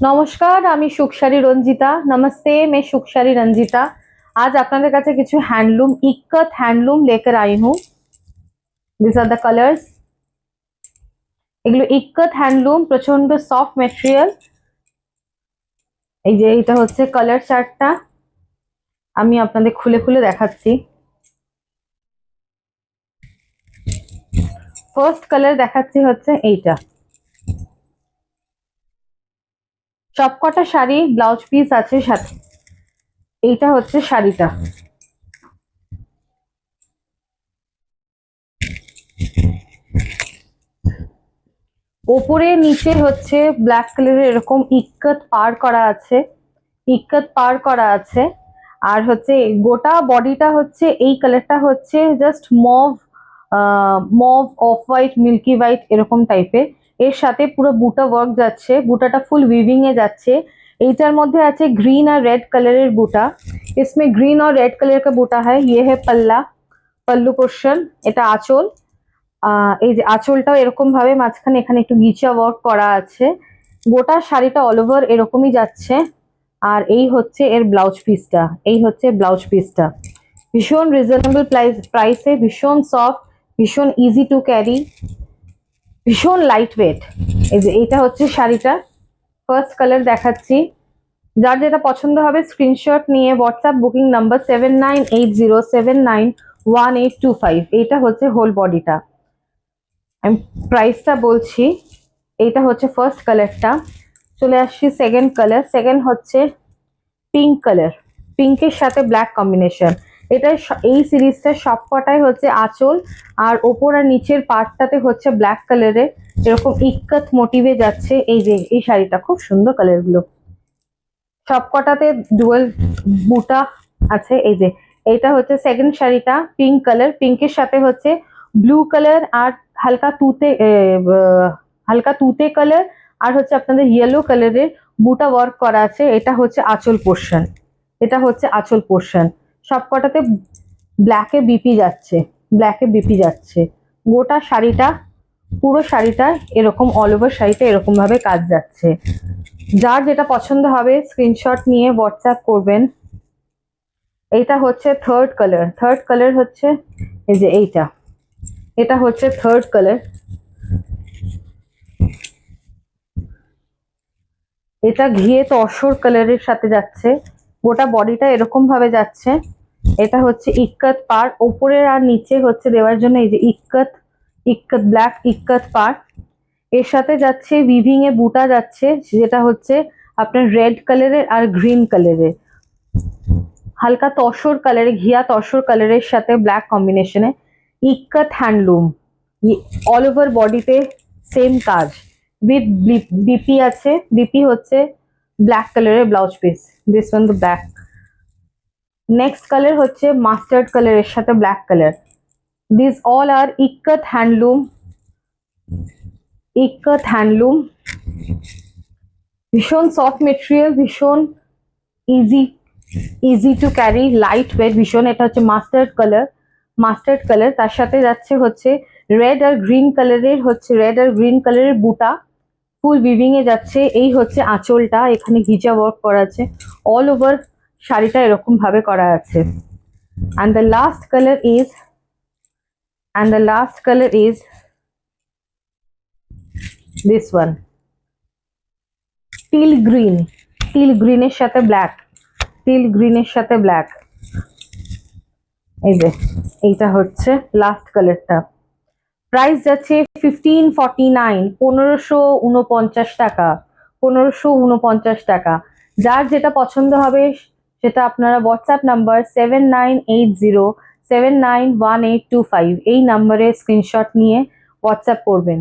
নমস্কার, আমি সুখসারি রঞ্জিতা। नमस्ते, मैं सुखसारी रंजिता। आज আপনাদের কাছে কিছু হ্যান্ডলুম इक्कत হ্যান্ডলুম लेकर आई हूँ। This are the colours. এগুলো इक्कत হ্যান্ডলুম, প্রচন্ড সফট ম্যাটেরিয়াল। এই যে এটা হচ্ছে কালার চার্টটা, আমি আপনাদের খুলে খুলে দেখাচ্ছি। ফার্স্ট কালার দেখাচ্ছি হচ্ছে এইটা। সবকটা শাড়ি ব্লাউজ পিস আছে সাথে। এইটা হচ্ছে শাড়িটা। ওপরে নিচে হচ্ছে ব্ল্যাক কালারের এরকম ইক্কত পার করা আছে, ইক্কত পার করা আছে। আর হচ্ছে গোটা বডিটা হচ্ছে এই কালারটা হচ্ছে just mauve, mauve off white, milky white এরকম টাইপের। এর সাথে পুরো বুটা ওয়ার্ক যাচ্ছে, বুটাটা ফুল উইভিং এ যাচ্ছে। এইটার মধ্যে আছে গ্রিন আর রেড কালারের বুটা। इसमें ग्रीन और रेड कलर का बूटा है। ये है पल्ला, पल्लू पोर्शन। এটা আঁচল। এই যে আঁচলটাও এরকম ভাবে মাঝখানে এখানে একটু গিচা ওয়ার্ক করা আছে। গোটা শাড়িটা অল ওভার এরকমই যাচ্ছে। আর এই হচ্ছে এর ব্লাউজ পিসটা, এই হচ্ছে ব্লাউজ পিসটা। ভীষণ রিজনেবল প্রাইসে, ভীষণ সফট, ভীষণ ইজি টু ক্যারি, ভীষণ লাইট ওয়েট। এই যে এইটা হচ্ছে শাড়িটা। ফার্স্ট কালার দেখাচ্ছি। যার যেটা পছন্দ হবে স্ক্রিনশট নিয়ে হোয়াটসঅ্যাপ বুকিং নাম্বার 7980791825। এইটা হচ্ছে হোল বডিটা। আমি প্রাইসটা বলছি। এইটা হচ্ছে ফার্স্ট কালারটা। চলে আসছি সেকেন্ড কালার। সেকেন্ড হচ্ছে পিঙ্ক কালার, পিঙ্কের সাথে ব্ল্যাক কম্বিনেশন। এটা এই সিরিজটা সবকটাই হচ্ছে আঁচল আর ওপর আর নিচের পার্টটাতে হচ্ছে ব্ল্যাক কালারের এরকম ইক্কত মোটিভে যাচ্ছে। এই যে এই শাড়িটা খুব সুন্দর, কালারগুলো সবকটাতে ডুয়াল বুটা আছে। এই যে এইটা হচ্ছে সেকেন্ড শাড়িটা, পিঙ্ক কালার, পিঙ্কের সাথে হচ্ছে ব্লু কালার আর হালকা তুতে হালকা তুতে কালার আর হচ্ছে আপনাদের ইয়েলো কালারের বুটা ওয়ার্ক করা আছে। এটা হচ্ছে আঁচল পোর্শন, এটা হচ্ছে আঁচল পোর্শন। সবকটাতে ব্ল্যাকে বিপি যাচ্ছে, ব্ল্যাকে বিপি যাচ্ছে। গোটা শাড়িটা, পুরো শাড়িটা এরকম অল ওভার শাড়িটা এরকম ভাবে কাজ যাচ্ছে। যার যেটা পছন্দ হবে স্ক্রিনশট নিয়ে হোয়াটসঅ্যাপ করবেন। এইটা হচ্ছে থার্ড কালার। থার্ড কালার হচ্ছে এই যে এইটা, এটা হচ্ছে থার্ড কালার। এটা ঘিয়ে তসর কালারের সাথে যাচ্ছে, গোটা বডিটা এরকম ভাবে যাচ্ছে। এটা হচ্ছে ইক্কত পার, ওপরের আর নিচে হচ্ছে দেওয়ার জন্য এই যে ইক্কত, ইক্কত ব্ল্যাক ইক্কত পার। এর সাথে যাচ্ছে উইভিং এ বুটা যাচ্ছে, যেটা হচ্ছে আপনার রেড কালারের আর গ্রিন কালারের, হালকা তসর কালারে, ঘিয়া তসর কালারের সাথে ব্ল্যাক কম্বিনেশনে। ইক্কত হ্যান্ডলুম, অল ওভার বডিতে সেম কাজ উইথ বিপি আছে। বিপি হচ্ছে ব্ল্যাক কালারের blouse piece, this one the black. Next colour হচ্ছে মাস্টার্ড কালারের সাথে black colour. This all are ikat handloom, ikat handloom. ভীষণ সফট মেটেরিয়াল, ভীষণ easy to carry, light weight ভীষণ। এটা হচ্ছে মাস্টার্ড কালার, মাস্টার্ড কালার। তার সাথে যাচ্ছে হচ্ছে রেড আর গ্রিন কালারের, হচ্ছে রেড আর গ্রিন কালারের বুটা ফুল উইভিং এ যাচ্ছে। এই হচ্ছে আঁচলটা, এখানে ঘিচা ওয়ার্ক করা আছে, অল ওভার শাড়িটা এরকম ভাবে করা আছে। and the last color is and the last color is this one, teal green, teal green এর সাথে ব্ল্যাক, teal green এর সাথে ব্ল্যাক। এই যে এইটা হচ্ছে লাস্ট কালারটা। প্রাইস যাচ্ছে 1549, 1549 টাকা, 1549 টাকা। যার যেটা পছন্দ হবে সেটা আপনারা হোয়াটসঅ্যাপ নাম্বার 7980791825 এই নাম্বারে স্ক্রিনশট নিয়ে হোয়াটসঅ্যাপ করবেন।